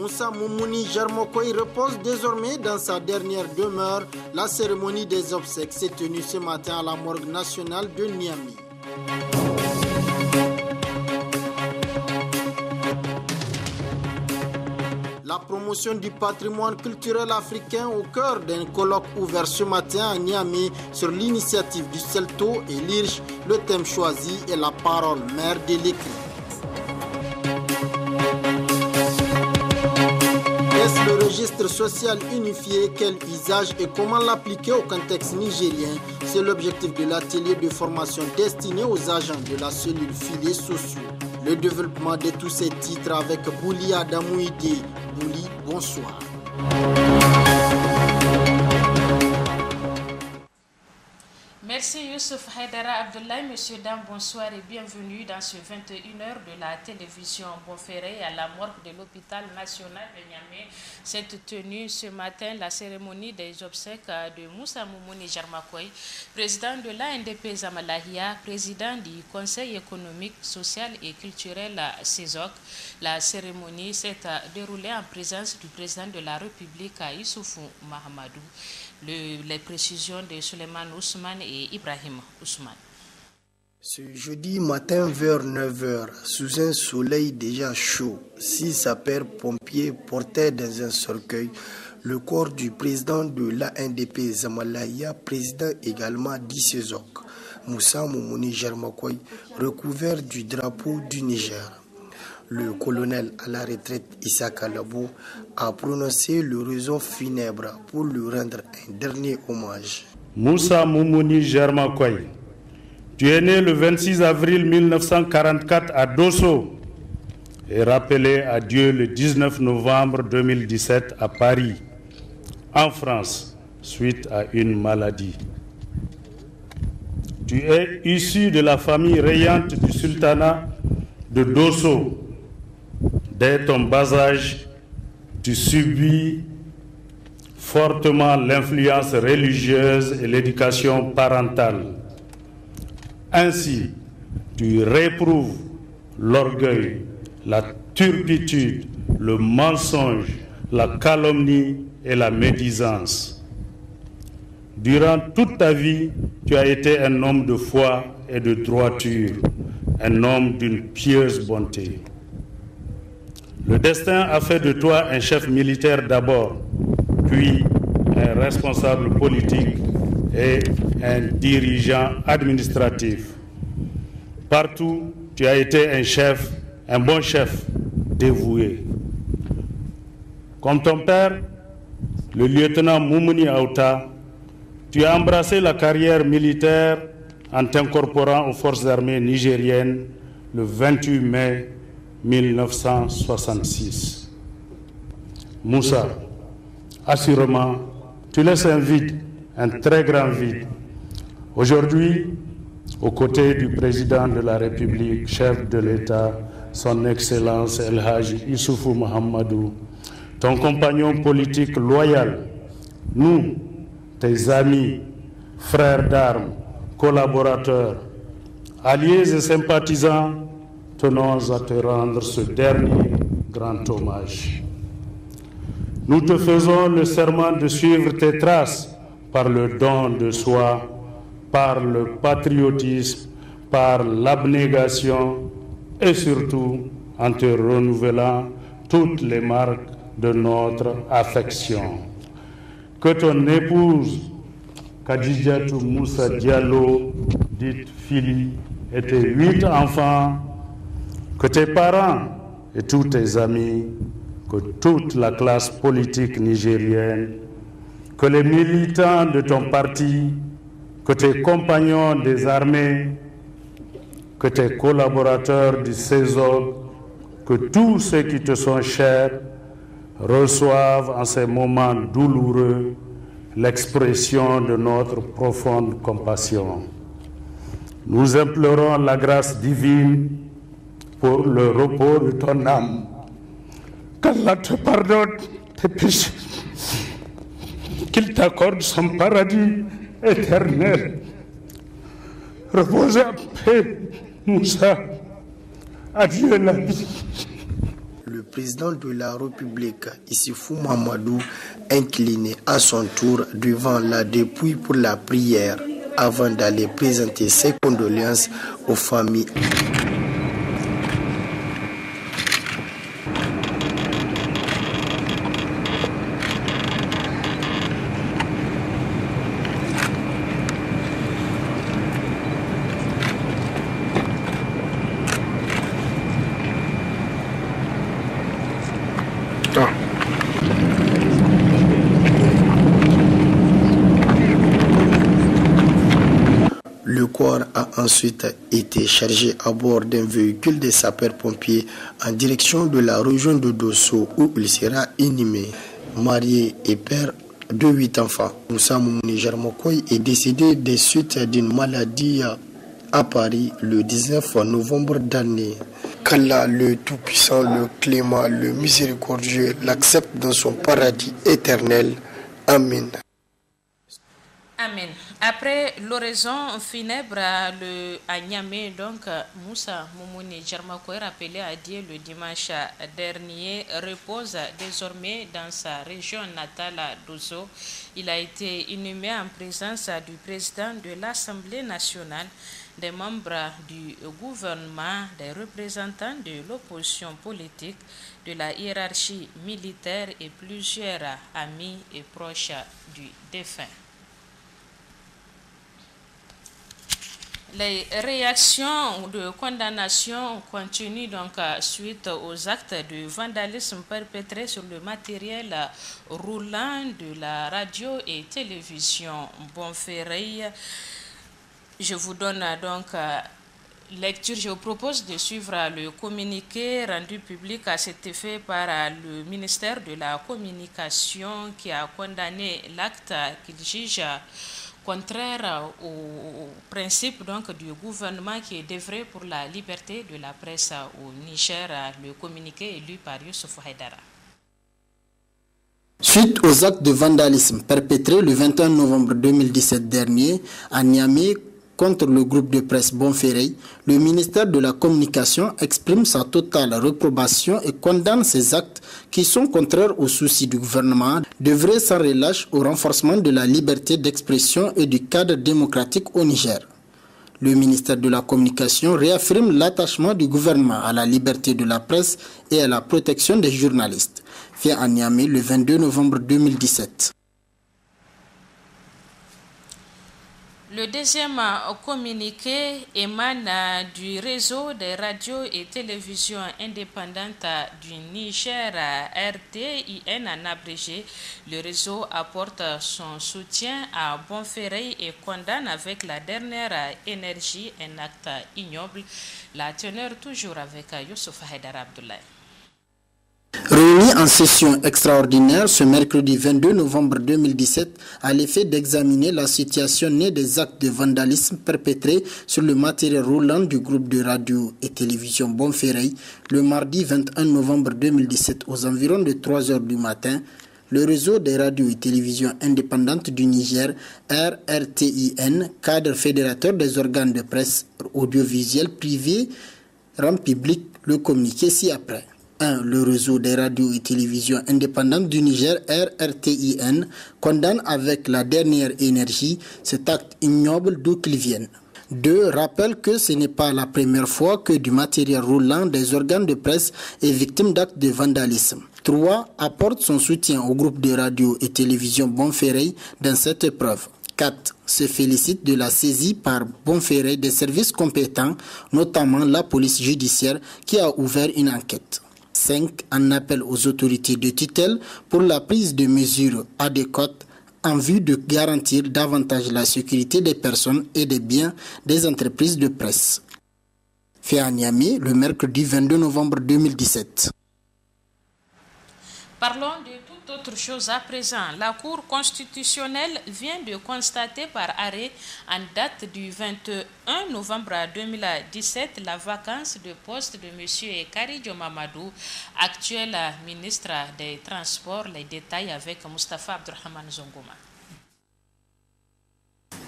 Moussa Moumouni Jarmokoy repose désormais dans sa dernière demeure. La cérémonie des obsèques s'est tenue ce matin à la morgue nationale de Niamey. La promotion du patrimoine culturel africain au cœur d'un colloque ouvert ce matin à Niamey sur l'initiative du CELTO et l'IRCH. Le thème choisi est la parole mère de l'écrit. Est-ce le registre social unifié? Quel usage et comment l'appliquer au contexte nigérien? C'est l'objectif de l'atelier de formation destiné aux agents de la cellule filets sociaux. Le développement de tous ces titres avec Bouli Adamouide. Bouli, bonsoir. Merci Youssouf Haidara Abdoulaye. Messieurs, dames, bonsoir et bienvenue dans ce 21h de la télévision Bonferré à la morgue de l'hôpital national de Niamey. Cette tenue ce matin, la cérémonie des obsèques de Moussa Moumouni Jarmakoy, président de l'ANDP Zamalahia, président du Conseil économique, social et culturel CESOC. La cérémonie s'est déroulée en présence du président de la République, Issoufou Mahamadou. Les précisions de Suleiman Ousmane et Ibrahim Ousmane. Ce jeudi matin vers 9h, sous un soleil déjà chaud, 6 sapeurs-pompiers portaient dans un cercueil le corps du président de l'ANDP Zamalahia, président également d'ICESOC, Moussa Moumouni Jarmakoy, recouvert du drapeau du Niger. Le colonel à la retraite Issa Kalabo a prononcé l'oraison funèbre pour lui rendre un dernier hommage. Moussa Moumouni Jarmakoy, tu es né le 26 avril 1944 à Dosso et rappelé à Dieu le 19 novembre 2017 à Paris, en France, suite à une maladie. Tu es issu de la famille rayante du sultanat de Dosso. Dès ton bas âge, tu subis fortement l'influence religieuse et l'éducation parentale. Ainsi, tu réprouves l'orgueil, la turpitude, le mensonge, la calomnie et la médisance. Durant toute ta vie, tu as été un homme de foi et de droiture, un homme d'une pieuse bonté. Le destin a fait de toi un chef militaire d'abord, puis un responsable politique et un dirigeant administratif. Partout, tu as été un chef, un bon chef, dévoué. Comme ton père, le lieutenant Moumouni Aouta, tu as embrassé la carrière militaire en t'incorporant aux forces armées nigériennes le 28 mai 1966. Moussa, assurément, tu laisses un vide, un très grand vide. Aujourd'hui, aux côtés du président de la République, chef de l'État, son Excellence El Hadji Issoufou Mahamadou, ton compagnon politique loyal, nous, tes amis, frères d'armes, collaborateurs, alliés et sympathisants, tenons à te rendre ce dernier grand hommage. Nous te faisons le serment de suivre tes traces par le don de soi, par le patriotisme, par l'abnégation et surtout en te renouvelant toutes les marques de notre affection. Que ton épouse, Khadijatou Moussa Diallo, dite Fili, et tes 8 enfants, que tes parents et tous tes amis, que toute la classe politique nigérienne, que les militants de ton parti, que tes compagnons des armées, que tes collaborateurs du CESOC, que tous ceux qui te sont chers reçoivent en ces moments douloureux l'expression de notre profonde compassion. Nous implorons la grâce divine pour le repos de ton âme. Qu'Allah te pardonne tes péchés, qu'il t'accorde son paradis éternel. Repose en paix, Moussa. Adieu la vie. Le président de la République, Issoufou Mahamadou, incliné à son tour devant la dépouille pour la prière avant d'aller présenter ses condoléances aux familles. Le corps a ensuite été chargé à bord d'un véhicule des sapeurs-pompiers en direction de la région de Dosso où il sera inhumé. Marié et père de 8 enfants, Moussa Moumouni Jarmokoy est décédé des suites d'une maladie à Paris le 19 novembre d'année. Qu'Allah, le Tout-Puissant, le Clément, le Miséricordieux, l'accepte dans son paradis éternel. Amen. Amen. Après l'oraison funèbre à Niamey, donc Moussa Moumouni Jarmakoy, rappelé à Dieu le dimanche dernier, repose désormais dans sa région natale d'Ozo. Il a été inhumé en présence du président de l'Assemblée nationale, des membres du gouvernement, des représentants de l'opposition politique, de la hiérarchie militaire et plusieurs amis et proches du défunt. Les réactions de condamnation continuent donc suite aux actes de vandalisme perpétrés sur le matériel roulant de la radio et télévision Bonferré. Je vous donne donc lecture. Je vous propose de suivre le communiqué rendu public à cet effet par le ministère de la Communication qui a condamné l'acte qu'il juge contraire au principe donc du gouvernement qui est d'œuvrer pour la liberté de la presse au Niger. Le communiqué est lu par Youssouf Haïdara. Suite aux actes de vandalisme perpétrés le 21 novembre 2017 dernier à Niamey contre le groupe de presse Bonferré, le ministère de la Communication exprime sa totale réprobation et condamne ces actes qui sont contraires aux soucis du gouvernement d'œuvrer sans relâche au renforcement de la liberté d'expression et du cadre démocratique au Niger. Le ministère de la Communication réaffirme l'attachement du gouvernement à la liberté de la presse et à la protection des journalistes, fait à Niamey le 22 novembre 2017. Le deuxième communiqué émane du réseau des radios et télévisions indépendantes du Niger, RTIN en abrégé. Le réseau apporte son soutien à Bonferré et condamne avec la dernière énergie un acte ignoble. La teneur toujours avec Youssouf Haïdara Abdoulaye. Réunis en session extraordinaire ce mercredi 22 novembre 2017 à l'effet d'examiner la situation née des actes de vandalisme perpétrés sur le matériel roulant du groupe de radio et télévision Bonferré le mardi 21 novembre 2017 aux environs de 3 heures du matin, le réseau des radios et télévisions indépendantes du Niger, RRTIN, cadre fédérateur des organes de presse audiovisuels privés, rend public le communiqué ci-après. 1. Le réseau des radios et télévisions indépendantes du Niger, RRTIN, condamne avec la dernière énergie cet acte ignoble d'où qu'il vienne. 2. Rappelle que ce n'est pas la première fois que du matériel roulant des organes de presse est victime d'actes de vandalisme. 3. Apporte son soutien au groupe de radio et télévision Bonferré dans cette épreuve. 4. Se félicite de la saisie par Bonferré des services compétents, notamment la police judiciaire qui a ouvert une enquête. 5. En appel aux autorités de tutelle pour la prise de mesures adéquates en vue de garantir davantage la sécurité des personnes et des biens des entreprises de presse. Fait à Niamey le mercredi 22 novembre 2017. Parlons de toute autre chose à présent. La Cour constitutionnelle vient de constater par arrêt en date du 21 novembre 2017 la vacance de poste de M. Karidio Mamadou, actuel ministre des Transports. Les détails avec Moustapha Abdurrahman Zongoma.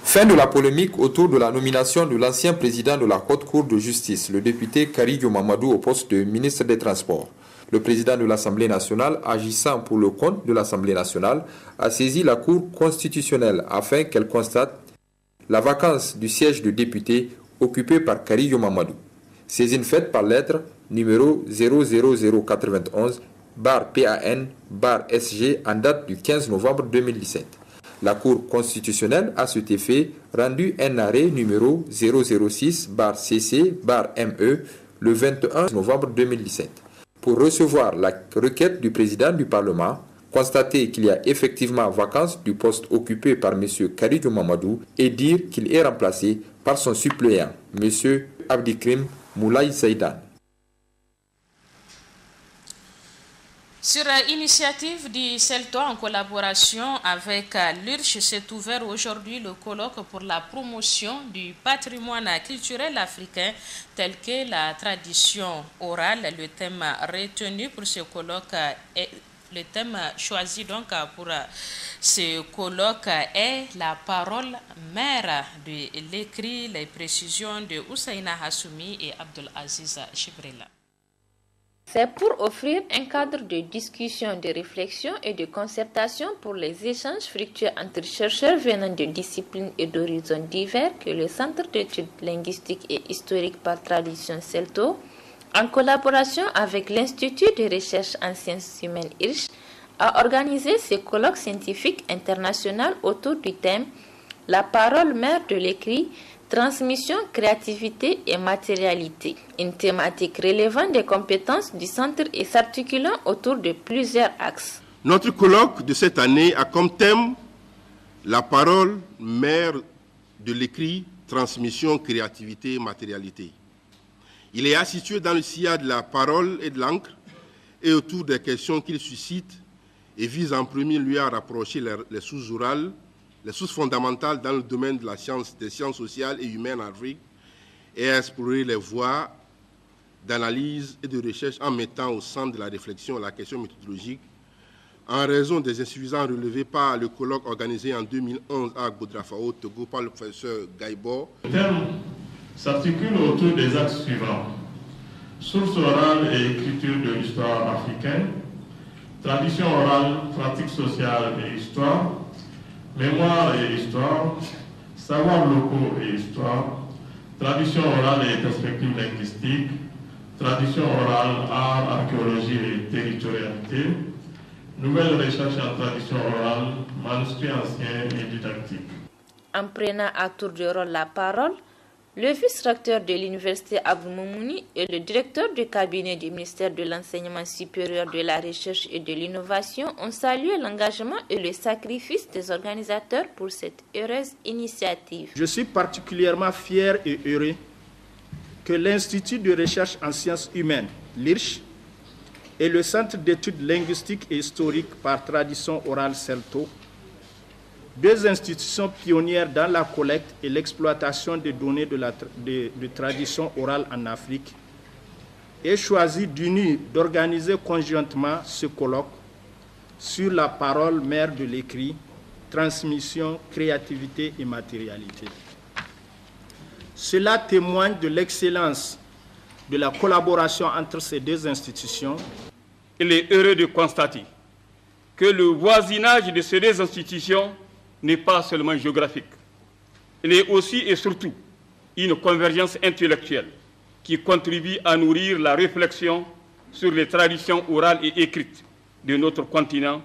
Fin de la polémique autour de la nomination de l'ancien président de la Haute Cour de justice, le député Karidio Mamadou, au poste de ministre des Transports. Le président de l'Assemblée nationale, agissant pour le compte de l'Assemblée nationale, a saisi la Cour constitutionnelle afin qu'elle constate la vacance du siège de député occupé par Karijo Mamadou. Saisine faite par lettre numéro 00080-PAN-SG en date du 15 novembre 2017. La Cour constitutionnelle a à cet effet rendu un arrêt numéro 006-CC-ME le 21 novembre 2017 pour recevoir la requête du président du Parlement, constater qu'il y a effectivement vacance du poste occupé par M. Karijo Mamadou et dire qu'il est remplacé par son suppléant, M. Abdikrim Moulay Saïdan. Sur initiative du CELTO en collaboration avec l'URSH, s'est ouvert aujourd'hui le colloque pour la promotion du patrimoine culturel africain tel que la tradition orale. Le thème retenu pour ce colloque est le thème choisi donc pour ce colloque est la parole mère de l'écrit, les précisions de Husseina Hassoumi et Abdul Aziz Chibrila. C'est pour offrir un cadre de discussion, de réflexion et de concertation pour les échanges fructueux entre chercheurs venant de disciplines et d'horizons divers que le Centre d'études linguistiques et historiques par tradition CELTO, en collaboration avec l'Institut de recherche en sciences humaines IRSH, a organisé ce colloque scientifique international autour du thème « La parole mère de l'écrit, transmission, créativité et matérialité », une thématique relevant des compétences du centre et s'articulant autour de plusieurs axes. Notre colloque de cette année a comme thème « La parole mère de l'écrit, transmission, créativité et matérialité ». Il est situé dans le sillage de la parole et de l'encre et autour des questions qu'il suscite et vise en premier lieu à rapprocher les sources orales, les sources fondamentales dans le domaine de la science, des sciences sociales et humaines en Afrique et à explorer les voies d'analyse et de recherche en mettant au centre de la réflexion la question méthodologique en raison des insuffisances relevées par le colloque organisé en 2011 à Bodrafao, Togo, par le professeur Gaïbo. Le thème s'articule autour des axes suivants: sources orales et écriture de l'histoire africaine, tradition orale, pratique sociale et histoire, mémoire et histoire, savoirs locaux et histoire, tradition orale et perspectives linguistiques, tradition orale, art, archéologie et territorialité, nouvelles recherches en tradition orale, manuscrits anciens et didactiques. En prenant à tour de rôle la parole, le vice-recteur de l'université Abdou Moumouni et le directeur du cabinet du ministère de l'Enseignement supérieur, de la Recherche et de l'Innovation ont salué l'engagement et le sacrifice des organisateurs pour cette heureuse initiative. Je suis particulièrement fier et heureux que l'Institut de recherche en sciences humaines, l'IRSH, et le Centre d'études linguistiques et historiques par tradition orale CELTO, deux institutions pionnières dans la collecte et l'exploitation des données de tradition orale en Afrique, aient choisi d'unir, d'organiser conjointement ce colloque sur la parole mère de l'écrit, transmission, créativité et matérialité. Cela témoigne de l'excellence de la collaboration entre ces deux institutions. Il est heureux de constater que le voisinage de ces deux institutions n'est pas seulement géographique. Il est aussi et surtout une convergence intellectuelle qui contribue à nourrir la réflexion sur les traditions orales et écrites de notre continent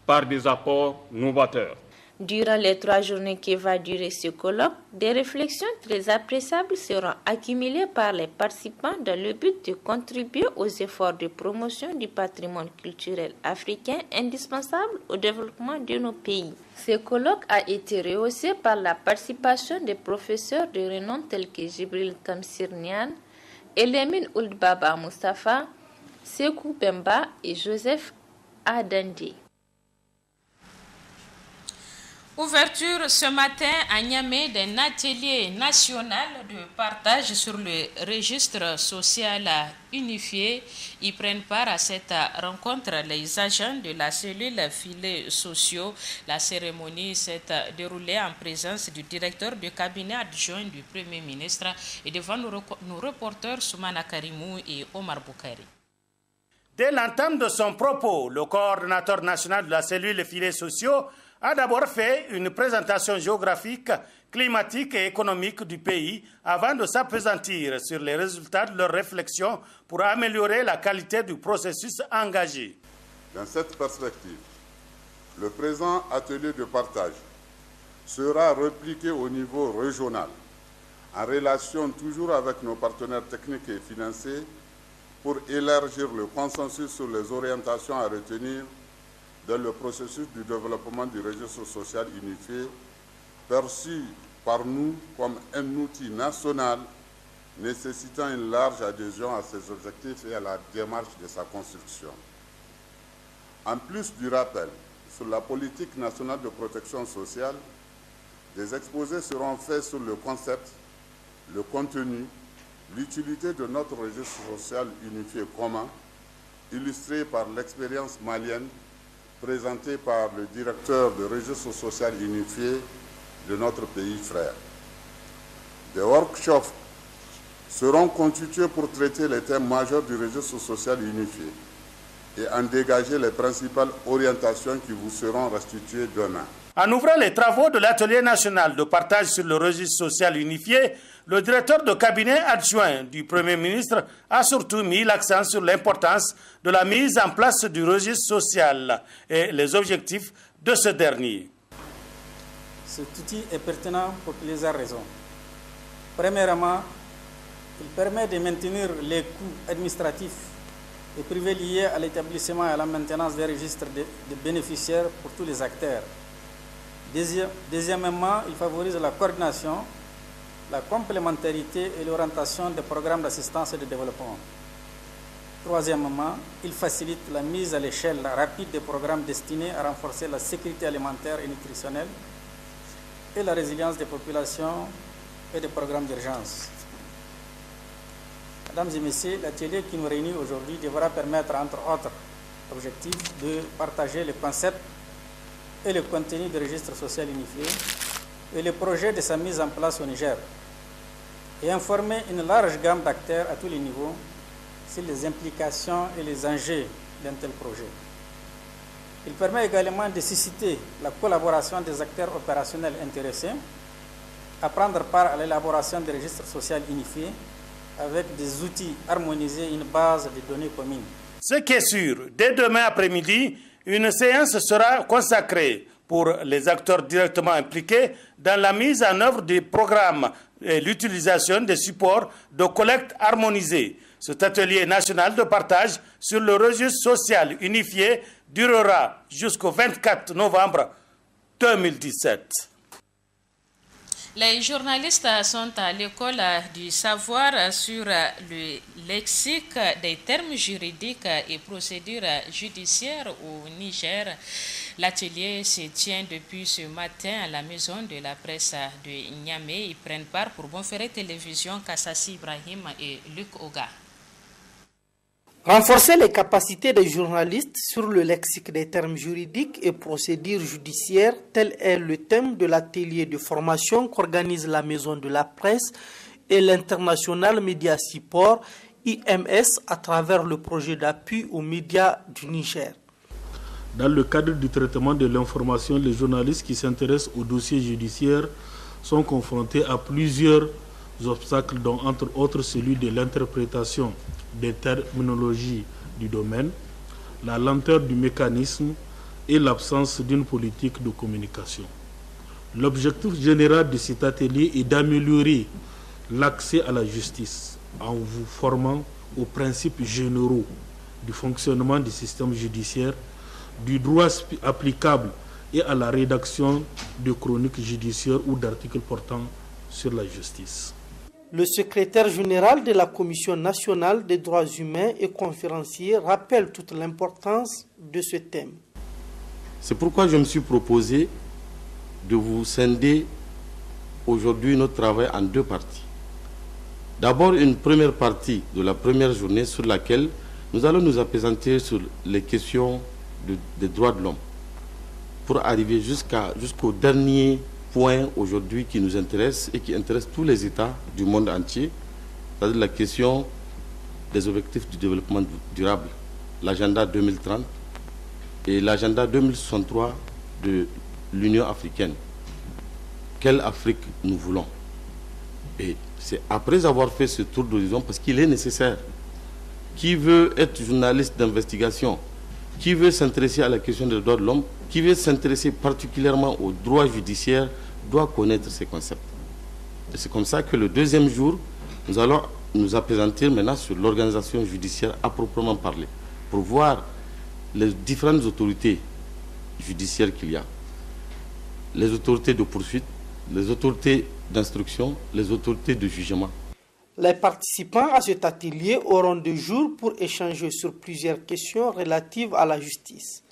par des apports novateurs. Durant les 3 journées qui va durer ce colloque, des réflexions très appréciables seront accumulées par les participants dans le but de contribuer aux efforts de promotion du patrimoine culturel africain indispensable au développement de nos pays. Ce colloque a été rehaussé par la participation des professeurs de renom tels que Jibril Tamsir Niane, Elimine Ould-Baba Mustafa, Sekou Bemba et Joseph Adandi. Ouverture ce matin à Niamey d'un atelier national de partage sur le registre social unifié. Ils prennent part à cette rencontre les agents de la cellule filets sociaux. La cérémonie s'est déroulée en présence du directeur du cabinet adjoint du Premier ministre et devant nos reporters Soumana Karimou et Omar Boukari. Dès l'entame de son propos, le coordonnateur national de la cellule filets sociaux a d'abord fait une présentation géographique, climatique et économique du pays avant de s'appesantir sur les résultats de leurs réflexions pour améliorer la qualité du processus engagé. Dans cette perspective, le présent atelier de partage sera repliqué au niveau régional en relation toujours avec nos partenaires techniques et financiers pour élargir le consensus sur les orientations à retenir dans le processus du développement du registre social unifié, perçu par nous comme un outil national nécessitant une large adhésion à ses objectifs et à la démarche de sa construction. En plus du rappel sur la politique nationale de protection sociale, des exposés seront faits sur le concept, le contenu, l'utilité de notre registre social unifié commun, illustré par l'expérience malienne présentée par le directeur du registre social unifié de notre pays frère. Des workshops seront constitués pour traiter les thèmes majeurs du registre social unifié et en dégager les principales orientations qui vous seront restituées demain. En ouvrant les travaux de l'atelier national de partage sur le registre social unifié, le directeur de cabinet adjoint du Premier ministre a surtout mis l'accent sur l'importance de la mise en place du registre social et les objectifs de ce dernier. Cet outil est pertinent pour plusieurs raisons. Premièrement, il permet de maintenir les coûts administratifs et privés liés à l'établissement et à la maintenance des registres de bénéficiaires pour tous les acteurs. Deuxièmement, il favorise la coordination, la complémentarité et l'orientation des programmes d'assistance et de développement. Troisièmement, il facilite la mise à l'échelle rapide des programmes destinés à renforcer la sécurité alimentaire et nutritionnelle et la résilience des populations et des programmes d'urgence. Mesdames et messieurs, l'atelier qui nous réunit aujourd'hui devra permettre, entre autres objectifs, de partager les concepts et le contenu du registre social unifié et le projet de sa mise en place au Niger et informer une large gamme d'acteurs à tous les niveaux sur les implications et les enjeux d'un tel projet. Il permet également de susciter la collaboration des acteurs opérationnels intéressés à prendre part à l'élaboration des registres sociaux unifiés avec des outils harmonisés et une base de données communes. Ce qui est sûr, dès demain après-midi, une séance sera consacrée pour les acteurs directement impliqués dans la mise en œuvre des programmes et l'utilisation des supports de collecte harmonisés. Cet atelier national de partage sur le registre social unifié durera jusqu'au 24 novembre 2017. Les journalistes sont à l'école du savoir sur le lexique des termes juridiques et procédures judiciaires au Niger. L'atelier se tient depuis ce matin à la maison de la presse de Niamey. Ils prennent part pour Bonferré Télévision, Kassassi Ibrahim et Luc Oga. Renforcer les capacités des journalistes sur le lexique des termes juridiques et procédures judiciaires, tel est le thème de l'atelier de formation qu'organise la Maison de la Presse et l'International Media Support, IMS, à travers le projet d'appui aux médias du Niger. Dans le cadre du traitement de l'information, les journalistes qui s'intéressent aux dossiers judiciaires sont confrontés à plusieurs obstacles, dont entre autres celui de l'interprétation des terminologies du domaine, la lenteur du mécanisme et l'absence d'une politique de communication. L'objectif général de cet atelier est d'améliorer l'accès à la justice en vous formant aux principes généraux du fonctionnement du système judiciaire, du droit applicable et à la rédaction de chroniques judiciaires ou d'articles portant sur la justice. Le secrétaire général de la Commission nationale des droits humains et conférencier rappelle toute l'importance de ce thème. C'est pourquoi je me suis proposé de vous scinder aujourd'hui notre travail en deux parties. D'abord, une première partie de la première journée sur laquelle nous allons nous appesantir sur les questions des droits de l'homme pour arriver jusqu'au dernier point aujourd'hui qui nous intéresse et qui intéresse tous les États du monde entier, c'est-à-dire la question des objectifs du développement durable. l'agenda 2030 et l'agenda 2063 de l'Union africaine. Quelle Afrique nous voulons? Et c'est après avoir fait ce tour d'horizon, parce qu'il est nécessaire. Qui veut être journaliste d'investigation, qui veut s'intéresser à la question des droits de l'homme, qui veut s'intéresser particulièrement aux droits judiciaires, doit connaître ces concepts. Et c'est comme ça que le deuxième jour, nous allons nous appesantir maintenant sur l'organisation judiciaire à proprement parler, pour voir les différentes autorités judiciaires qu'il y a. Les autorités de poursuite, les autorités d'instruction, les autorités de jugement. Les participants à cet atelier auront 2 jours pour échanger sur plusieurs questions relatives à la justice.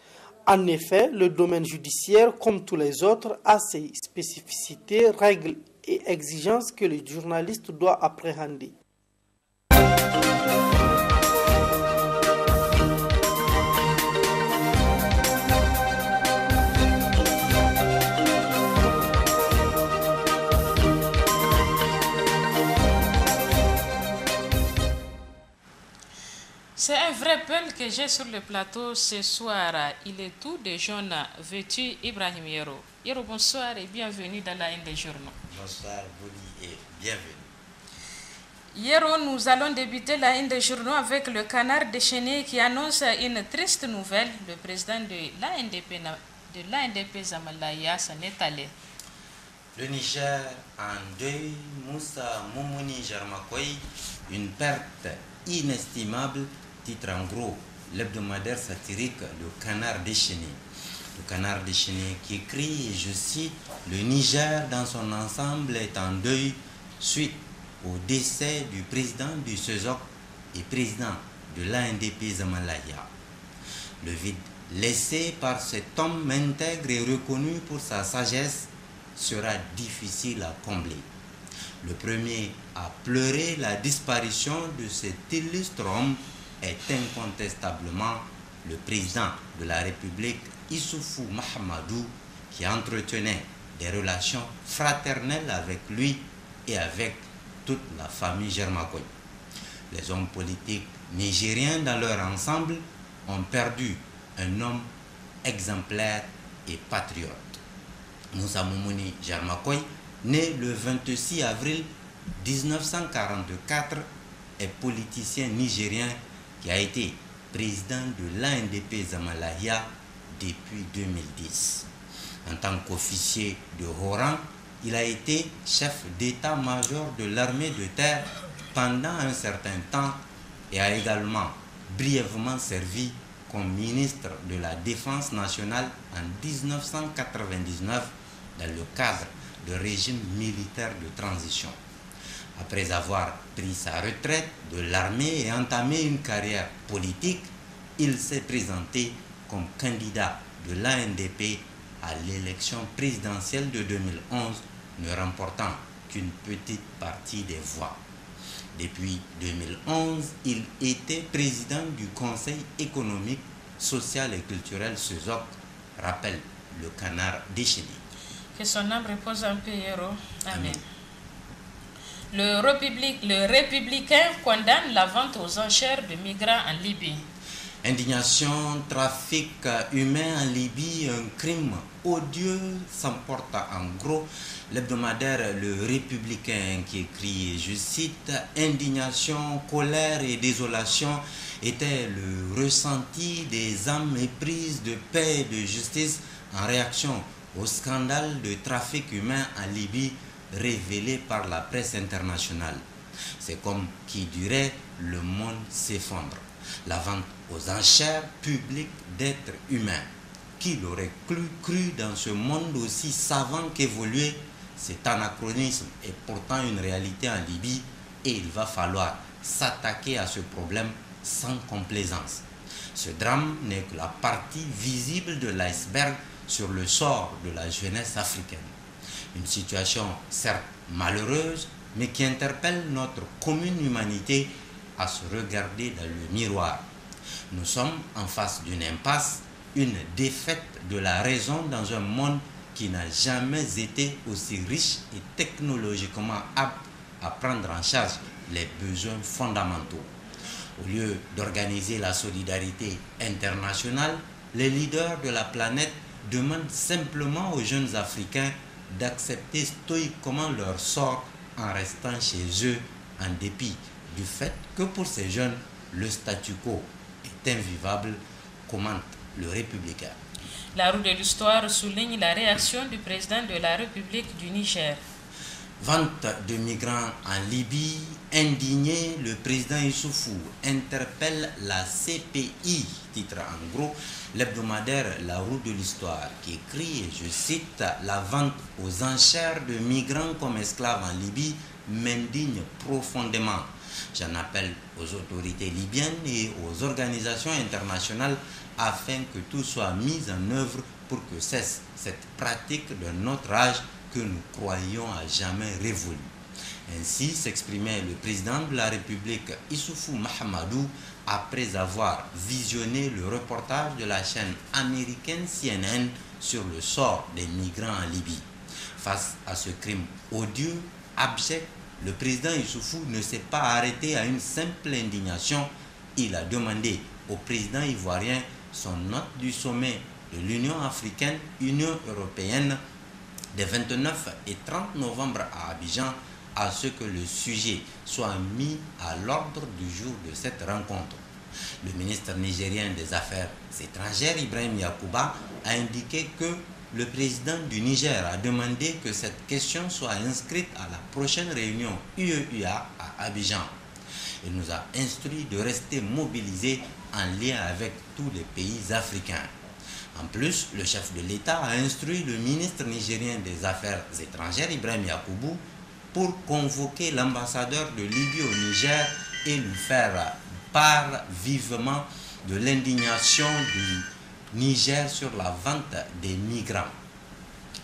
En effet, le domaine judiciaire, comme tous les autres, a ses spécificités, règles et exigences que le journaliste doit appréhender. C'est un vrai peul que j'ai sur le plateau ce soir. Il est tout de jaune vêtu, Ibrahim Yero. Yero, bonsoir et bienvenue dans la Haine des journaux. Bonsoir, Boli, et bienvenue. Yero, nous allons débuter la Haine des journaux avec le canard déchaîné qui annonce une triste nouvelle. Le président de l'ANDP Zamalaya s'en est allé. Le Niger en deuil, Moussa Moumouni Jarmakoy, une perte inestimable. Titre en gros, l'hebdomadaire satirique Le Canard déchaîné. Le Canard déchaîné qui écrit, et je cite, « Le Niger dans son ensemble est en deuil suite au décès du président du CESOC et président de l'ANDP Zamalaya. Le vide laissé par cet homme intègre et reconnu pour sa sagesse sera difficile à combler. Le premier à pleurer la disparition de cet illustre homme est incontestablement le président de la République, Issoufou Mahamadou, qui entretenait des relations fraternelles avec lui et avec toute la famille Jarmakoy. Les hommes politiques nigériens dans leur ensemble ont perdu un homme exemplaire et patriote. Moussa Moumouni Jarmakoy, né le 26 avril 1944, est politicien nigérien qui a été président de l'ANDP Zamalaya depuis 2010. En tant qu'officier de haut rang, il a été chef d'état-major de l'armée de terre pendant un certain temps et a également brièvement servi comme ministre de la Défense nationale en 1999 dans le cadre du régime militaire de transition. Après avoir pris sa retraite de l'armée et entamé une carrière politique, il s'est présenté comme candidat de l'ANDP à l'élection présidentielle de 2011, ne remportant qu'une petite partie des voix. Depuis 2011, il était président du Conseil économique, social et culturel CESOC, rappelle le Canard déchaîné. Que son âme repose en paix, Héros. Amen. Le républicain condamne la vente aux enchères de migrants en Libye. Indignation, trafic humain en Libye, un crime odieux, s'emporte en gros. L'hebdomadaire Le Républicain qui écrit, je cite, « Indignation, colère et désolation était le ressenti des âmes éprises de paix et de justice en réaction au scandale de trafic humain en Libye révélé par la presse internationale. C'est comme qui dirait le monde s'effondre. La vente aux enchères publiques d'êtres humains. Qui l'aurait cru dans ce monde aussi savant qu'évolué? Cet anachronisme est pourtant une réalité en Libye et il va falloir s'attaquer à ce problème sans complaisance. Ce drame n'est que la partie visible de l'iceberg sur le sort de la jeunesse africaine. Une situation certes malheureuse, mais qui interpelle notre commune humanité à se regarder dans le miroir. Nous sommes en face d'une impasse, une défaite de la raison dans un monde qui n'a jamais été aussi riche et technologiquement apte à prendre en charge les besoins fondamentaux. Au lieu d'organiser la solidarité internationale, les leaders de la planète demandent simplement aux jeunes Africains d'accepter stoïquement leur sort en restant chez eux en dépit du fait que pour ces jeunes, le statu quo est invivable, commente le Républicain. La roue de l'histoire souligne la réaction du président de la République du Niger. Vente de migrants en Libye, indigné, le président Issoufou interpelle la CPI, titre en gros l'hebdomadaire La Roue de l'Histoire, qui écrit, et je cite, « La vente aux enchères de migrants comme esclaves en Libye m'indigne profondément. J'en appelle aux autorités libyennes et aux organisations internationales afin que tout soit mis en œuvre pour que cesse cette pratique d'un autre âge que nous croyons à jamais révolue. » Ainsi s'exprimait le président de la République Issoufou Mahamadou après avoir visionné le reportage de la chaîne américaine CNN sur le sort des migrants en Libye. Face à ce crime odieux, abject, le président Issoufou ne s'est pas arrêté à une simple indignation. Il a demandé au président ivoirien son note du sommet de l'Union africaine, Union européenne, des 29 et 30 novembre à Abidjan, à ce que le sujet soit mis à l'ordre du jour de cette rencontre. Le ministre nigérien des Affaires étrangères, Ibrahim Yacouba, a indiqué que le président du Niger a demandé que cette question soit inscrite à la prochaine réunion UEUA à Abidjan. Il nous a instruit de rester mobilisés en lien avec tous les pays africains. En plus, le chef de l'État a instruit le ministre nigérien des Affaires étrangères, Ibrahim Yacoubou, pour convoquer l'ambassadeur de Libye au Niger et lui faire part vivement de l'indignation du Niger sur la vente des migrants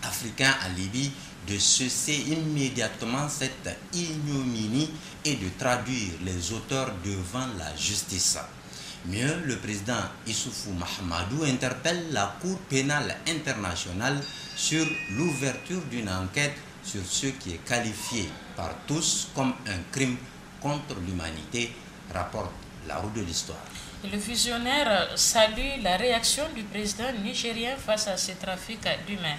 africains en Libye, de cesser immédiatement cette ignominie et de traduire les auteurs devant la justice. Mieux, le président Issoufou Mahamadou interpelle la Cour pénale internationale sur l'ouverture d'une enquête sur ce qui est qualifié par tous comme un crime contre l'humanité, rapporte La Roue de l'Histoire. Le visionnaire salue la réaction du président nigérien face à ce trafic d'humains.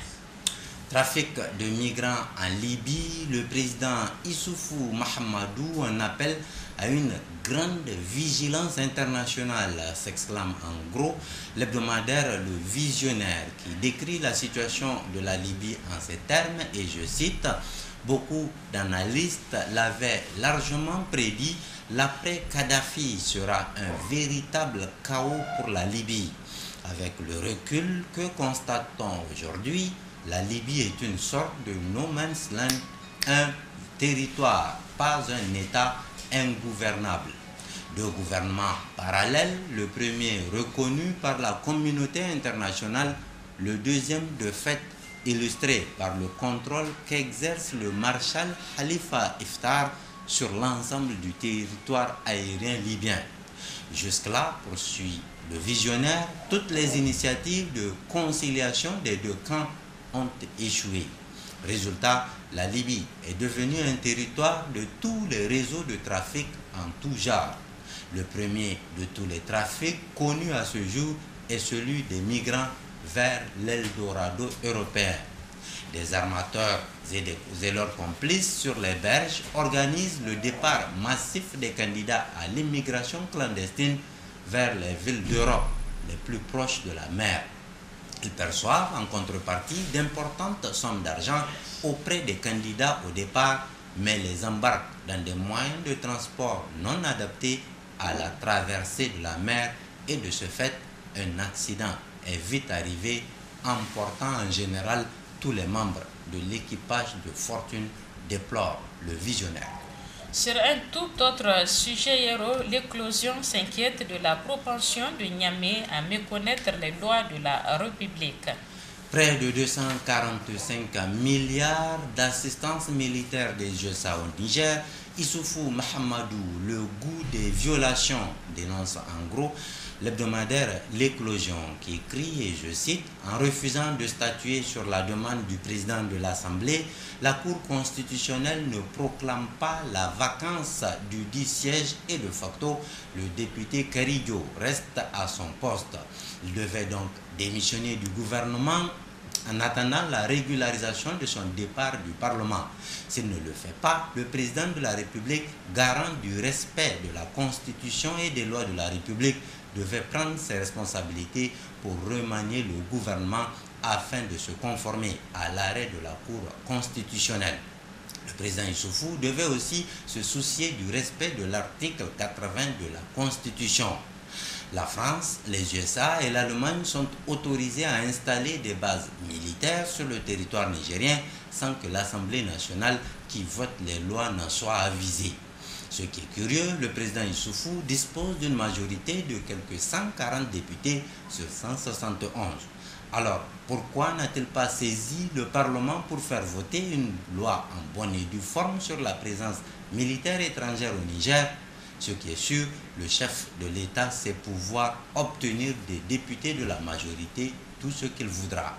Trafic de migrants en Libye, le président Issoufou Mahamadou en appelle à une grande vigilance internationale, s'exclame en gros l'hebdomadaire Le Visionnaire, qui décrit la situation de la Libye en ces termes, et je cite, « Beaucoup d'analystes l'avaient largement prédit, l'après-Kadhafi sera un véritable chaos pour la Libye. Avec le recul que constatons aujourd'hui, la Libye est une sorte de no man's land, un territoire, pas un État ingouvernable. Deux gouvernements parallèles, le premier reconnu par la communauté internationale, le deuxième de fait illustré par le contrôle qu'exerce le maréchal Khalifa Haftar sur l'ensemble du territoire aérien libyen. Jusque-là, poursuit le visionnaire, toutes les initiatives de conciliation des deux camps ont échoué. Résultat, la Libye est devenue un territoire de tous les réseaux de trafic en tout genre. Le premier de tous les trafics connus à ce jour est celui des migrants vers l'Eldorado européen. Des armateurs et leurs complices sur les berges organisent le départ massif des candidats à l'immigration clandestine vers les villes d'Europe les plus proches de la mer. Ils perçoivent en contrepartie d'importantes sommes d'argent auprès des candidats au départ, mais les embarquent dans des moyens de transport non adaptés à la traversée de la mer, et de ce fait, un accident est vite arrivé, emportant en général tous les membres de l'équipage de fortune, déplore le visionnaire. Sur un tout autre sujet, Héros, l'éclosion s'inquiète de la propension de Niamey à méconnaître les lois de la République. Près de 245 milliards d'assistance militaire des USA au Niger, Issoufou Mahamadou, le goût des violations, dénonce en gros l'hebdomadaire L'Éclosion qui écrit, et je cite, « En refusant de statuer sur la demande du président de l'Assemblée, la Cour constitutionnelle ne proclame pas la vacance du dit siège et de facto, le député Caridjo reste à son poste. Il devait donc démissionner du gouvernement en attendant la régularisation de son départ du Parlement. S'il ne le fait pas, le président de la République, garant du respect de la Constitution et des lois de la République, devait prendre ses responsabilités pour remanier le gouvernement afin de se conformer à l'arrêt de la Cour constitutionnelle. Le président Issoufou devait aussi se soucier du respect de l'article 80 de la Constitution. La France, les USA et l'Allemagne sont autorisés à installer des bases militaires sur le territoire nigérien sans que l'Assemblée nationale qui vote les lois n'en soit avisée. Ce qui est curieux, le président Issoufou dispose d'une majorité de quelques 140 députés sur 171. Alors, pourquoi n'a-t-il pas saisi le Parlement pour faire voter une loi en bonne et due forme sur la présence militaire étrangère au Niger? Ce qui est sûr, le chef de l'État sait pouvoir obtenir des députés de la majorité tout ce qu'il voudra.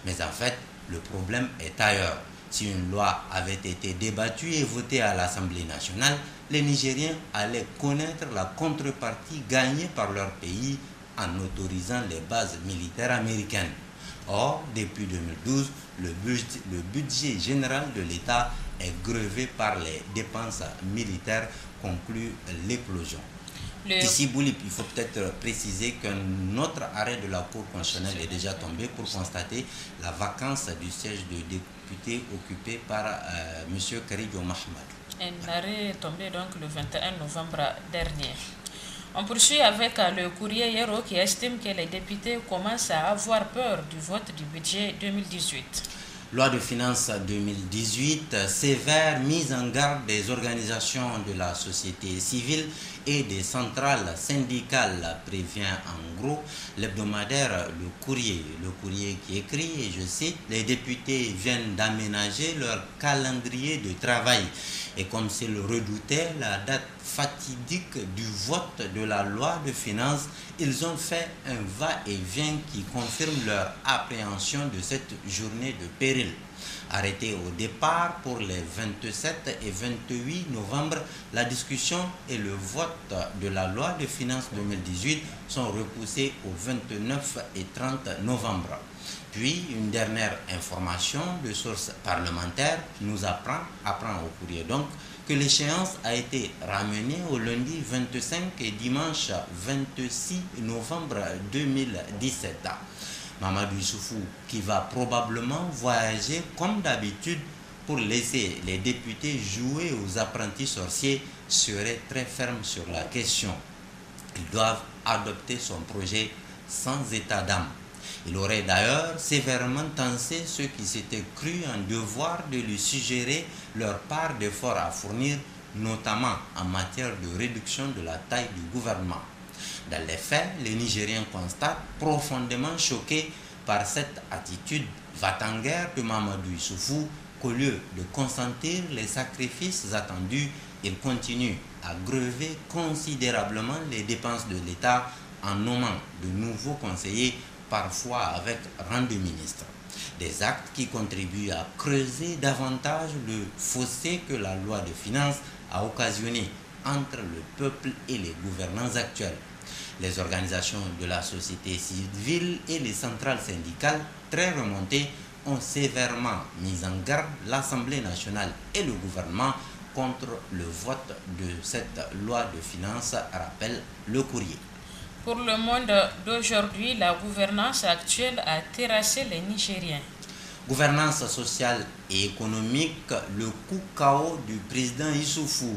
Mais en fait, le problème est ailleurs. Si une loi avait été débattue et votée à l'Assemblée nationale, les Nigériens allaient connaître la contrepartie gagnée par leur pays en autorisant les bases militaires américaines. Or, depuis 2012, le budget général de l'État est grevé par les dépenses militaires, conclut L'Éclosion. Ici, Boulip, il faut peut-être préciser qu'un autre arrêt de la Cour constitutionnelle est déjà tombé pour constater la vacance du siège de député occupé par M. Caridjo Mahamadou. Un arrêt est tombé donc le 21 novembre dernier. On poursuit avec le courrier Hiero qui estime que les députés commencent à avoir peur du vote du budget 2018. Loi de finances 2018, sévère mise en garde des organisations de la société civile et des centrales syndicales, prévient en gros l'hebdomadaire Le Courrier. Le Courrier qui écrit, et je cite, « Les députés viennent d'aménager leur calendrier de travail. » Et comme s'ils redoutaient la date fatidique du vote de la loi de finances, ils ont fait un va-et-vient qui confirme leur appréhension de cette journée de péril. Arrêtée au départ pour les 27 et 28 novembre, la discussion et le vote de la loi de finances 2018 sont repoussés au 29 et 30 novembre. Puis, une dernière information de source parlementaire nous apprend au courrier donc, que l'échéance a été ramenée au lundi 25 et dimanche 26 novembre 2017. Mamadou Issoufou, qui va probablement voyager comme d'habitude pour laisser les députés jouer aux apprentis sorciers, serait très ferme sur la question. Ils doivent adopter son projet sans état d'âme. Il aurait d'ailleurs sévèrement tensé ceux qui s'étaient crus en devoir de lui suggérer leur part d'efforts à fournir, notamment en matière de réduction de la taille du gouvernement. Dans les faits, les Nigériens constatent, profondément choqués par cette attitude va-t-en-guerre de Mamadou Issoufou, qu'au lieu de consentir les sacrifices attendus, il continue à grever considérablement les dépenses de l'État en nommant de nouveaux conseillers, parfois avec rang de ministre. Des actes qui contribuent à creuser davantage le fossé que la loi de finances a occasionné entre le peuple et les gouvernants actuels. Les organisations de la société civile et les centrales syndicales, très remontées, ont sévèrement mis en garde l'Assemblée nationale et le gouvernement contre le vote de cette loi de finances, rappelle Le Courrier. Pour le monde d'aujourd'hui, la gouvernance actuelle a terrassé les Nigériens. Gouvernance sociale et économique, le coup KO du président Issoufou.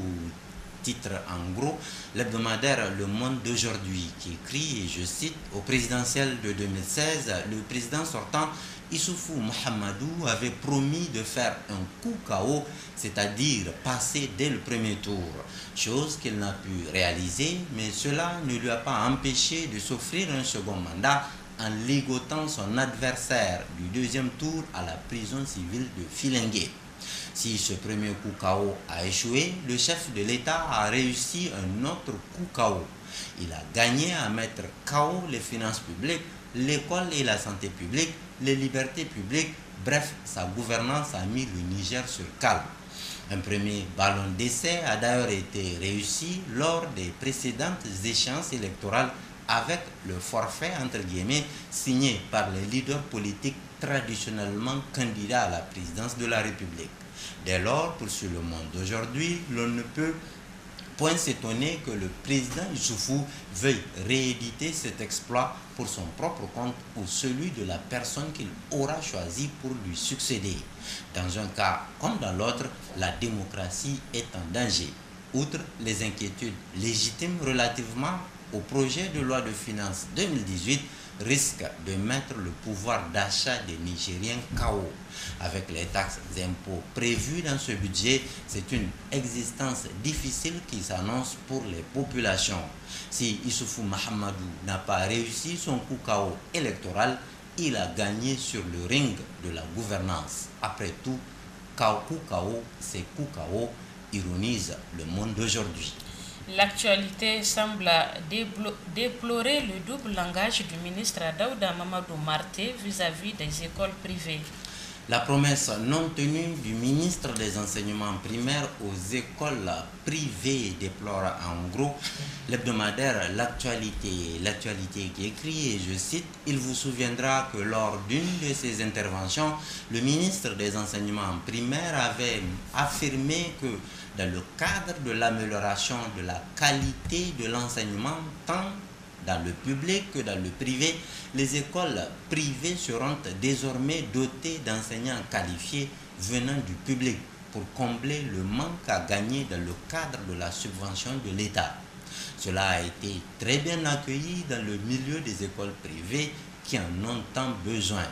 Titre en gros, l'hebdomadaire Le Monde d'aujourd'hui qui écrit, et je cite, au présidentiel de 2016, le président sortant Issoufou Mahamadou avait promis de faire un coup KO, c'est-à-dire passer dès le premier tour, chose qu'il n'a pu réaliser, mais cela ne lui a pas empêché de s'offrir un second mandat en ligotant son adversaire du deuxième tour à la prison civile de Filengue. Si ce premier coup KO a échoué, le chef de l'État a réussi un autre coup KO. Il a gagné à mettre KO les finances publiques, l'école et la santé publique, les libertés publiques. Bref, sa gouvernance a mis le Niger sur cale. Un premier ballon d'essai a d'ailleurs été réussi lors des précédentes échéances électorales avec le forfait entre guillemets signé par les leaders politiques traditionnellement candidats à la présidence de la République. Dès lors, poursuit Le Monde d'aujourd'hui, l'on ne peut point s'étonner que le président Issoufou veuille rééditer cet exploit pour son propre compte ou celui de la personne qu'il aura choisi pour lui succéder. Dans un cas comme dans l'autre, la démocratie est en danger. Outre les inquiétudes légitimes relativement au projet de loi de finances 2018, risque de mettre le pouvoir d'achat des Nigériens KO. Avec les taxes et impôts prévus dans ce budget, c'est une existence difficile qui s'annonce pour les populations. Si Issoufou Mahamadou n'a pas réussi son coup KO électoral, il a gagné sur le ring de la gouvernance. Après tout, coup KO, c'est coup KO, ironise Le Monde d'aujourd'hui. L'actualité semble déplorer le double langage du ministre Daouda Mamadou Marté vis-à-vis des écoles privées. La promesse non tenue du ministre des Enseignements primaires aux écoles privées déplore en gros l'hebdomadaire L'actualité qui écrit, et je cite, « Il vous souviendra que lors d'une de ses interventions, le ministre des Enseignements primaires avait affirmé que dans le cadre de l'amélioration de la qualité de l'enseignement, tant dans le public que dans le privé, les écoles privées seront désormais dotées d'enseignants qualifiés venant du public pour combler le manque à gagner dans le cadre de la subvention de l'État. Cela a été très bien accueilli dans le milieu des écoles privées qui en ont tant besoin.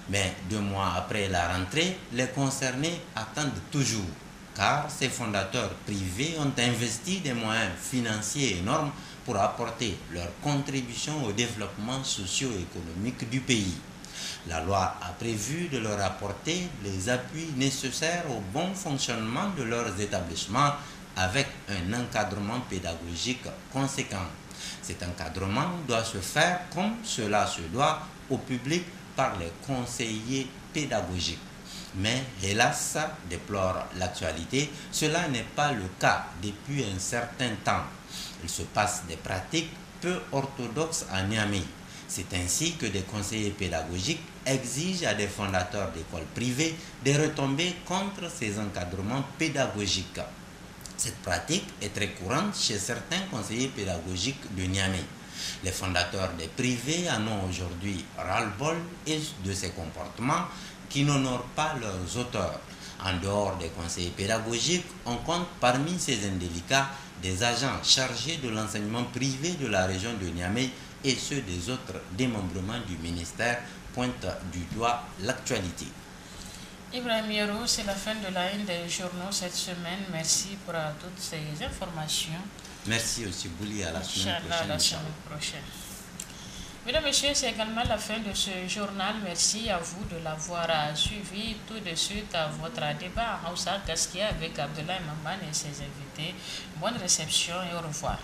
Mais 2 mois après la rentrée, les concernés attendent toujours, car ces fondateurs privés ont investi des moyens financiers énormes pour apporter leur contribution au développement socio-économique du pays. La loi a prévu de leur apporter les appuis nécessaires au bon fonctionnement de leurs établissements avec un encadrement pédagogique conséquent. Cet encadrement doit se faire comme cela se doit au public par les conseillers pédagogiques. Mais hélas, déplore l'actualité, cela n'est pas le cas depuis un certain temps. Il se passe des pratiques peu orthodoxes à Niamey. C'est ainsi que des conseillers pédagogiques exigent à des fondateurs d'écoles privées des retombées contre ces encadrements pédagogiques. Cette pratique est très courante chez certains conseillers pédagogiques de Niamey. Les fondateurs des privés en ont aujourd'hui ras-le-bol de ces comportements qui n'honorent pas leurs auteurs. En dehors des conseillers pédagogiques, on compte parmi ces indélicats des agents chargés de l'enseignement privé de la région de Niamey et ceux des autres démembrements du ministère, pointe du doigt l'actualité. Ibrahim Yero, c'est la fin de la une des journaux cette semaine. Merci pour toutes ces informations. Merci aussi, Bouli, à la semaine prochaine. Mesdames et messieurs, c'est également la fin de ce journal. Merci à vous de l'avoir suivi. Tout de suite à votre débat en Hausa Gaskia avec Abdoulaye Mamman et ses invités. Bonne réception et au revoir.